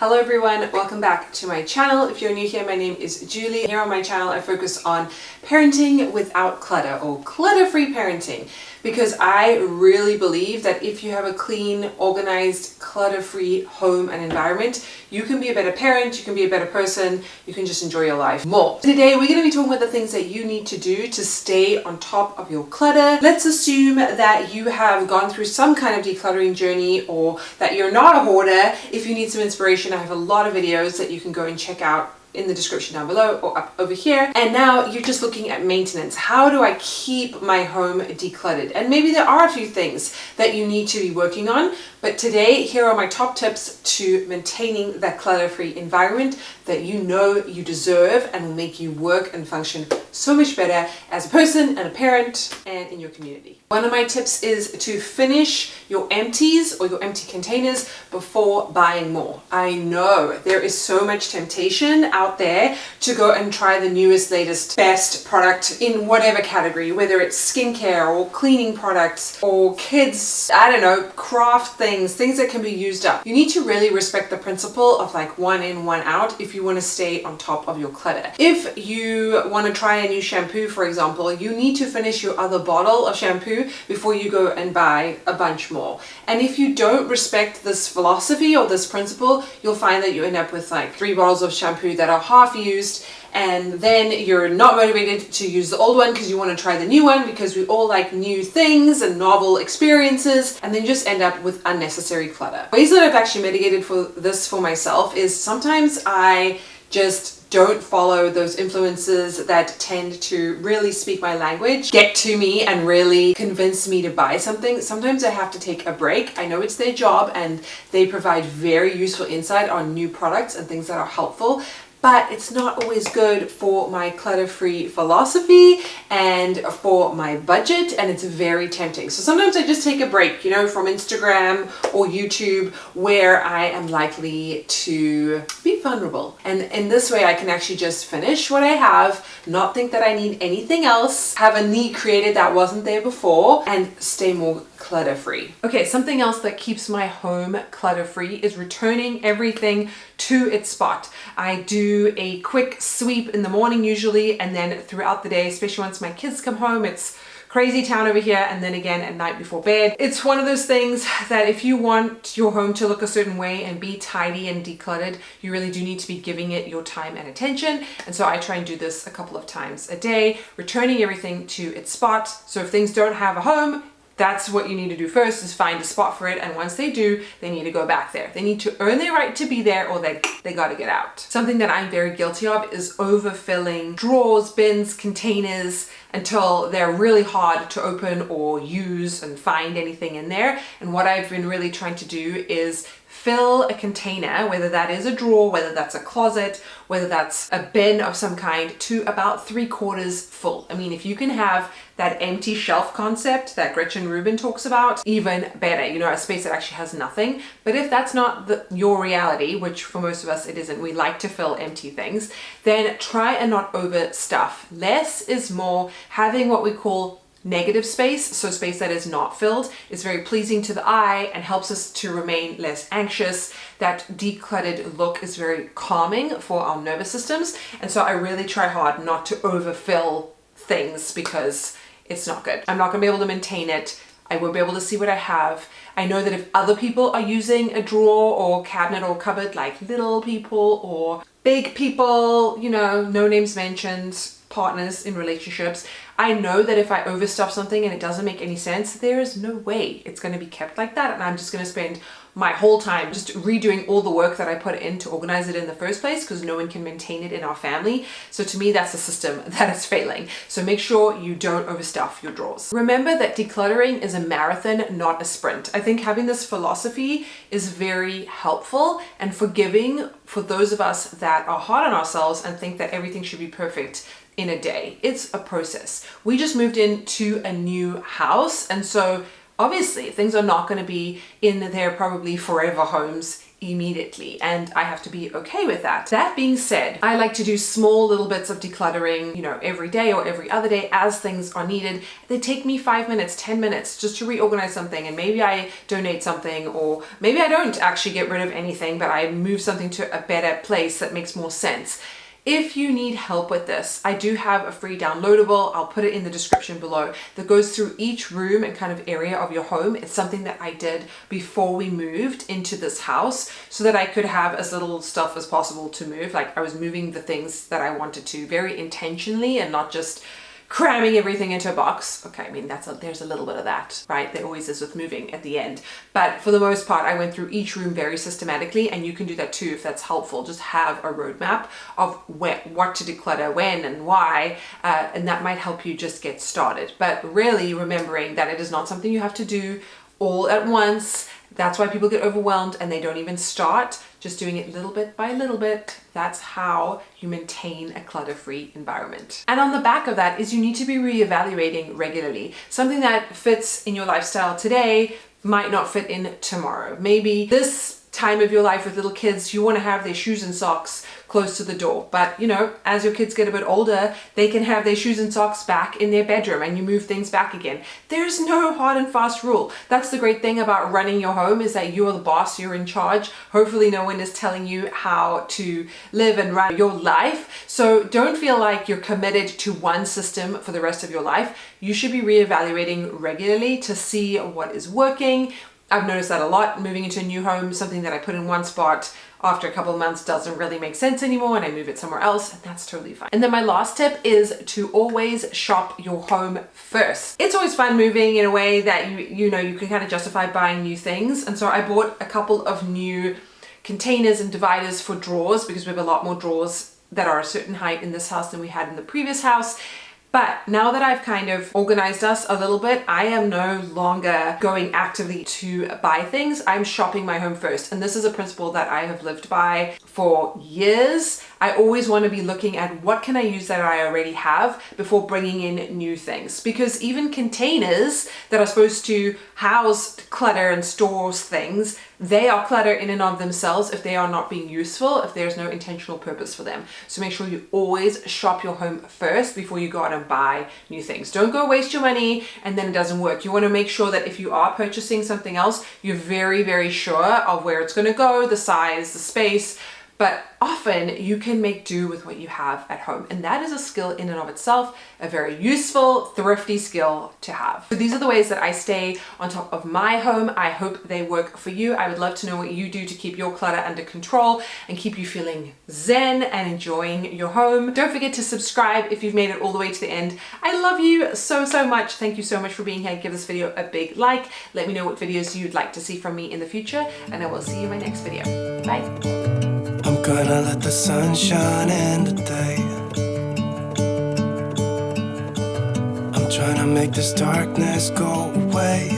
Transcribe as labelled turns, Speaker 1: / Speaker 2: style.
Speaker 1: Hello everyone, welcome back to my channel. If you're new here, my name is Julie. Here on my channel I focus on parenting without clutter, or clutter-free parenting, because I really believe that if you have a clean, organized, clutter-free home and environment, you can be a better parent, you can be a better person, you can just enjoy your life more. Today we're going to be talking about the things that you need to do to stay on top of your clutter. Let's assume that you have gone through some kind of decluttering journey, or that you're not a hoarder. If you need some inspiration, I have a lot of videos that you can go and check out in the description down below or up over here. And now you're just looking at maintenance. How do I keep my home decluttered? And maybe there are a few things that you need to be working on, but today here are my top tips to maintaining that clutter-free environment that you know you deserve and will make you work and function so much better as a person and a parent and in your community. One of my tips is to finish your empties or your empty containers before buying more. I know there is so much temptation out there to go and try the newest, latest, best product in whatever category, whether it's skincare or cleaning products or kids, I don't know, craft things that can be used up. You need to really respect the principle of like one in, one out if you want to stay on top of your clutter. If you want to try a new shampoo, for example, you need to finish your other bottle of shampoo before you go and buy a bunch more. And if you don't respect this philosophy or this principle, you'll find that you end up with like 3 bottles of shampoo that are half used, and then you're not motivated to use the old one because you want to try the new one, because we all like new things and novel experiences, and then just end up with unnecessary clutter. Ways that I've actually mitigated for myself is sometimes I just don't follow those influencers that tend to really speak my language, get to me and really convince me to buy something. Sometimes I have to take a break. I know it's their job and they provide very useful insight on new products and things that are helpful, but it's not always good for my clutter-free philosophy and for my budget, and it's very tempting. So sometimes I just take a break, from Instagram or YouTube, where I am likely to be vulnerable. And in this way, I can actually just finish what I have, not think that I need anything else, have a need created that wasn't there before, and stay more clutter-free. Okay, something else that keeps my home clutter-free is returning everything to its spot. I do a quick sweep in the morning usually, and then throughout the day, especially once my kids come home, it's crazy town over here, and then again at night before bed. It's one of those things that if you want your home to look a certain way and be tidy and decluttered, you really do need to be giving it your time and attention. And so I try and do this a couple of times a day, returning everything to its spot. So if things don't have a home, that's what you need to do first, is find a spot for it. And once they do, they need to go back there. They need to earn their right to be there, or they got to get out. Something that I'm very guilty of is overfilling drawers, bins, containers until they're really hard to open or use and find anything in there. And what I've been really trying to do is fill a container, whether that is a drawer, whether that's a closet, whether that's a bin of some kind, to about 3/4 full. I mean, if you can have that empty shelf concept that Gretchen Rubin talks about, even better, a space that actually has nothing. But if that's not your reality, which for most of us it isn't, we like to fill empty things, then try and not overstuff. Less is more. Having what we call negative space, so space that is not filled, is very pleasing to the eye and helps us to remain less anxious. That decluttered look is very calming for our nervous systems. And so I really try hard not to overfill things, because it's not good. I'm not gonna be able to maintain it. I won't be able to see what I have. I know that if other people are using a drawer or cabinet or cupboard, like little people or big people, no names mentioned, partners in relationships, I know that if I overstuff something and it doesn't make any sense, there is no way it's going to be kept like that, and I'm just going to spend my whole time just redoing all the work that I put in to organize it in the first place, because no one can maintain it in our family. So to me, that's a system that is failing. So make sure you don't overstuff your drawers. Remember that decluttering is a marathon, not a sprint. I think having this philosophy is very helpful and forgiving for those of us that are hard on ourselves and think that everything should be perfect in a day. It's a process. We just moved into a new house, and so obviously things are not going to be in their probably forever homes immediately, and I have to be okay with that. That being said, I like to do small little bits of decluttering, you know, every day or every other day as things are needed. They take me 5 minutes, 10 minutes just to reorganize something, and maybe I donate something, or maybe I don't actually get rid of anything, but I move something to a better place that makes more sense. If you need help with this, I do have a free downloadable, I'll put it in the description below, that goes through each room and kind of area of your home. It's something that I did before we moved into this house so that I could have as little stuff as possible to move. Like, I was moving the things that I wanted to very intentionally and not just cramming everything into a box. Okay, I mean, there's a little bit of that, right? There always is with moving at the end. But for the most part, I went through each room very systematically, and you can do that too if that's helpful. Just have a roadmap of what to declutter, when and why, and that might help you just get started. But really remembering that it is not something you have to do all at once. That's why people get overwhelmed and they don't even start. Just doing it little bit by little bit. That's how you maintain a clutter-free environment. And on the back of that is you need to be reevaluating regularly. Something that fits in your lifestyle today might not fit in tomorrow. Maybe this time of your life with little kids, you want to have their shoes and socks close to the door. But you know, as your kids get a bit older, they can have their shoes and socks back in their bedroom and you move things back again. There's no hard and fast rule. That's the great thing about running your home, is that you're the boss, you're in charge. Hopefully no one is telling you how to live and run your life. So don't feel like you're committed to one system for the rest of your life. You should be reevaluating regularly to see what is working. I've noticed that a lot moving into a new home. Something that I put in one spot after a couple of months doesn't really make sense anymore, and I move it somewhere else, and that's totally fine. And then my last tip is to always shop your home first. It's always fun moving in a way that you know you can kind of justify buying new things. And so I bought a couple of new containers and dividers for drawers, because we have a lot more drawers that are a certain height in this house than we had in the previous house. But now that I've kind of organized us a little bit, I am no longer going actively to buy things. I'm shopping my home first. And this is a principle that I have lived by for years. I always want to be looking at what can I use that I already have before bringing in new things. Because even containers that are supposed to house clutter and store things, they are clutter in and of themselves if they are not being useful, if there's no intentional purpose for them. So make sure you always shop your home first before you go out and buy new things. Don't go waste your money and then it doesn't work. You want to make sure that if you are purchasing something else, you're very, very sure of where it's going to go, the size, the space. But often you can make do with what you have at home. And that is a skill in and of itself, a very useful, thrifty skill to have. So these are the ways that I stay on top of my home. I hope they work for you. I would love to know what you do to keep your clutter under control and keep you feeling zen and enjoying your home. Don't forget to subscribe if you've made it all the way to the end. I love you so, so much. Thank you so much for being here. Give this video a big like. Let me know what videos you'd like to see from me in the future, and I will see you in my next video. Bye.
Speaker 2: I'm gonna let the sun shine in today. I'm trying to make this darkness go away.